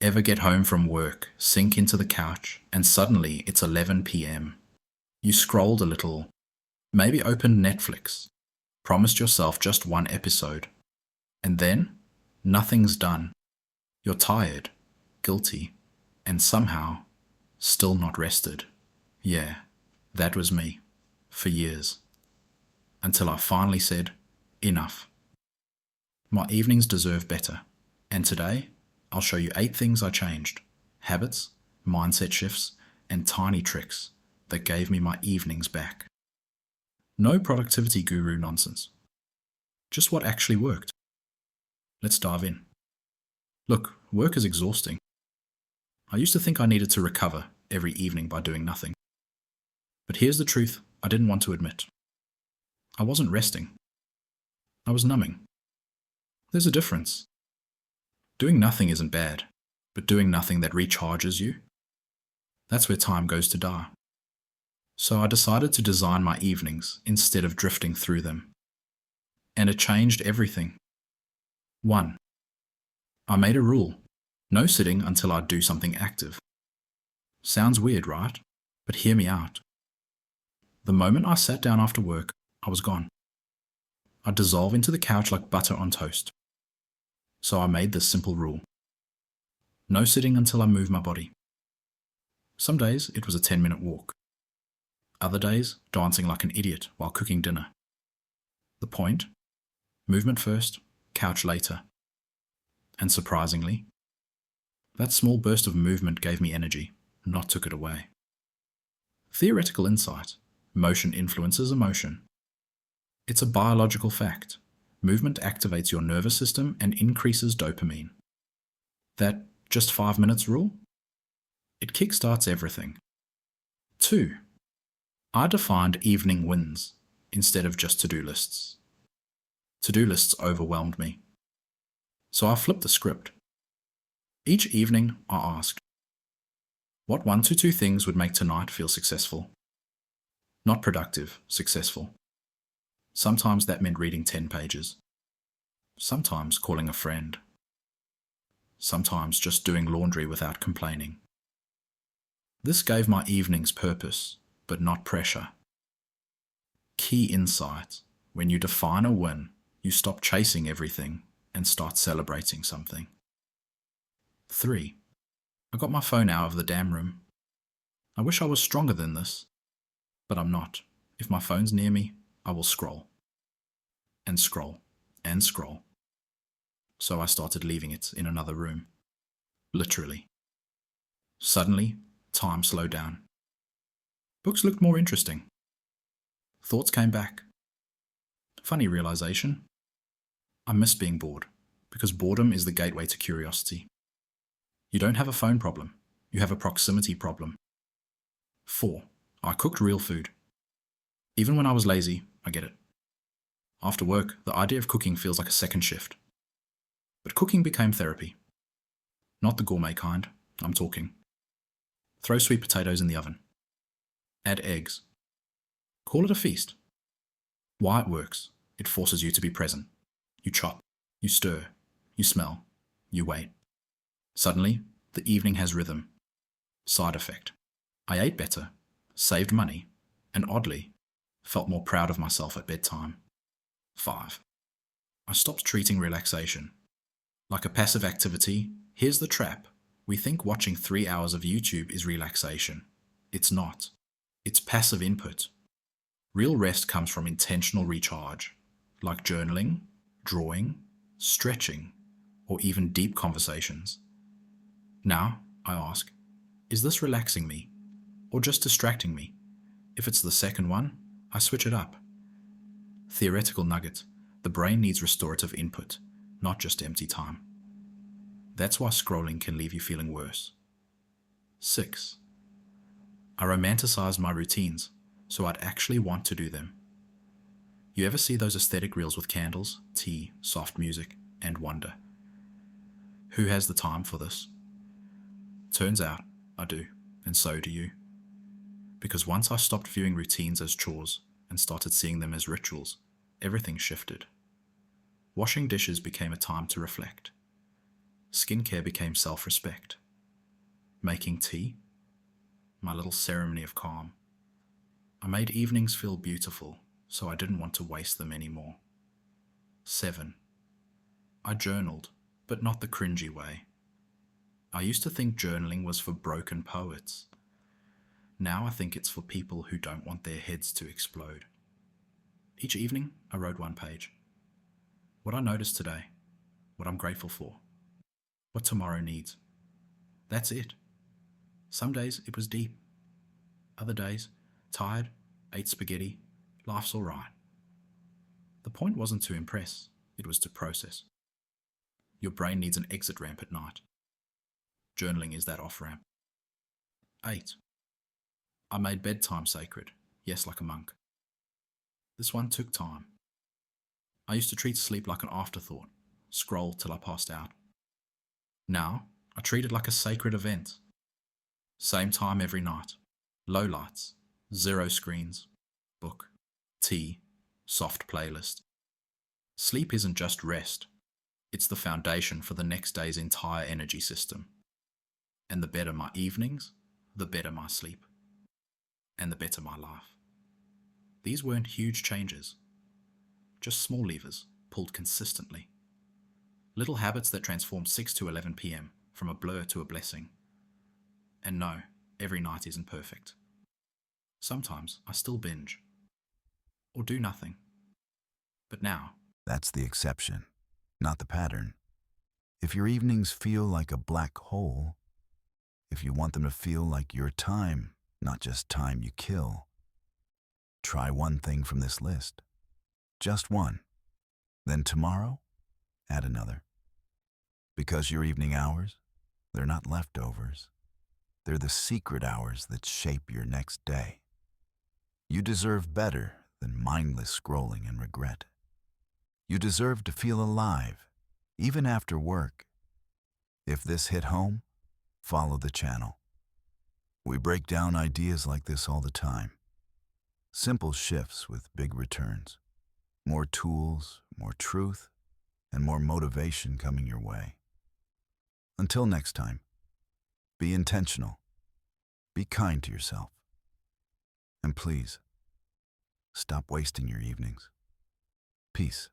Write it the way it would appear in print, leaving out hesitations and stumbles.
Ever get home from work, sink into the couch, and suddenly it's 11 p.m. You scrolled a little, maybe opened Netflix, promised yourself just one episode, and then nothing's done. You're tired, guilty, and somehow still not rested. Yeah, that was me, for years, until I finally said, enough. My evenings deserve better, and today I'll show you 8 things I changed: habits, mindset shifts, and tiny tricks that gave me my evenings back. No productivity guru nonsense. Just what actually worked. Let's dive in. Look, work is exhausting. I used to think I needed to recover every evening by doing nothing. But here's the truth I didn't want to admit. I wasn't resting. I was numbing. There's a difference. Doing nothing isn't bad, but doing nothing that recharges you, that's where time goes to die. So I decided to design my evenings instead of drifting through them. And it changed everything. 1. I made a rule. No sitting until I do something active. Sounds weird, right? But hear me out. The moment I sat down after work, I was gone. I'd dissolve into the couch like butter on toast. So I made this simple rule. No sitting until I move my body. Some days it was a 10-minute walk. Other days, dancing like an idiot while cooking dinner. The point? Movement first, couch later. And surprisingly, that small burst of movement gave me energy, not took it away. Theoretical insight. Motion influences emotion. It's a biological fact. Movement activates your nervous system and increases dopamine. That just 5 minutes rule? It kickstarts everything. 2. I defined evening wins instead of just to-do lists. To-do lists overwhelmed me. So I flipped the script. Each evening I asked, what 1 to 2 things would make tonight feel successful? Not productive, successful. Sometimes that meant reading 10 pages. Sometimes calling a friend. Sometimes just doing laundry without complaining. This gave my evenings purpose, but not pressure. Key insight: when you define a win, you stop chasing everything and start celebrating something. 3. I got my phone out of the damn room. I wish I was stronger than this, but I'm not. If my phone's near me, I will scroll. And scroll. And scroll. So I started leaving it in another room. Literally. Suddenly, time slowed down. Books looked more interesting. Thoughts came back. Funny realization. I miss being bored, because boredom is the gateway to curiosity. You don't have a phone problem. You have a proximity problem. 4. I cooked real food. Even when I was lazy, I get it. After work, the idea of cooking feels like a second shift. But cooking became therapy. Not the gourmet kind, I'm talking. Throw sweet potatoes in the oven. Add eggs. Call it a feast. Why it works: it forces you to be present. You chop, you stir, you smell, you wait. Suddenly, the evening has rhythm. Side effect: I ate better, saved money, and oddly, felt more proud of myself at bedtime. 5. I stopped treating relaxation like a passive activity. Here's the trap. We think watching 3 hours of YouTube is relaxation. It's not. It's passive input. Real rest comes from intentional recharge, like journaling, drawing, stretching, or even deep conversations. Now, I ask, is this relaxing me, or just distracting me? If it's the second one, I switch it up. Theoretical nugget: the brain needs restorative input, not just empty time. That's why scrolling can leave you feeling worse. 6. I romanticized my routines, so I'd actually want to do them. You ever see those aesthetic reels with candles, tea, soft music, and wonder? Who has the time for this? Turns out, I do, and so do you. Because once I stopped viewing routines as chores and started seeing them as rituals, everything shifted. Washing dishes became a time to reflect. Skincare became self-respect. Making tea, my little ceremony of calm. I made evenings feel beautiful, so I didn't want to waste them anymore. 7. I journaled, but not the cringy way. I used to think journaling was for broken poets. Now I think it's for people who don't want their heads to explode. Each evening, I wrote one page. What I noticed today, what I'm grateful for, what tomorrow needs. That's it. Some days it was deep. Other days, tired, ate spaghetti, life's all right. The point wasn't to impress, it was to process. Your brain needs an exit ramp at night. Journaling is that off-ramp. 8. I made bedtime sacred, yes, like a monk. This one took time. I used to treat sleep like an afterthought, scroll till I passed out. Now, I treat it like a sacred event. Same time every night. Low lights, 0 screens, book, tea, soft playlist. Sleep isn't just rest. It's the foundation for the next day's entire energy system. And the better my evenings, the better my sleep. And the better my life. These weren't huge changes. Just small levers, pulled consistently. Little habits that transformed 6 to 11 p.m. from a blur to a blessing. And no, every night isn't perfect. Sometimes I still binge. Or do nothing. But now, That's the exception, not the pattern. If your evenings feel like a black hole, if you want them to feel like your time, not just time you kill, try one thing from this list. Just one. Then tomorrow, add another. Because your evening hours, they're not leftovers. They're the secret hours that shape your next day. You deserve better than mindless scrolling and regret. You deserve to feel alive, even after work. If this hit home, follow the channel. We break down ideas like this all the time. Simple shifts with big returns. More tools, more truth, and more motivation coming your way. Until next time, be intentional. Be kind to yourself. And please, stop wasting your evenings. Peace.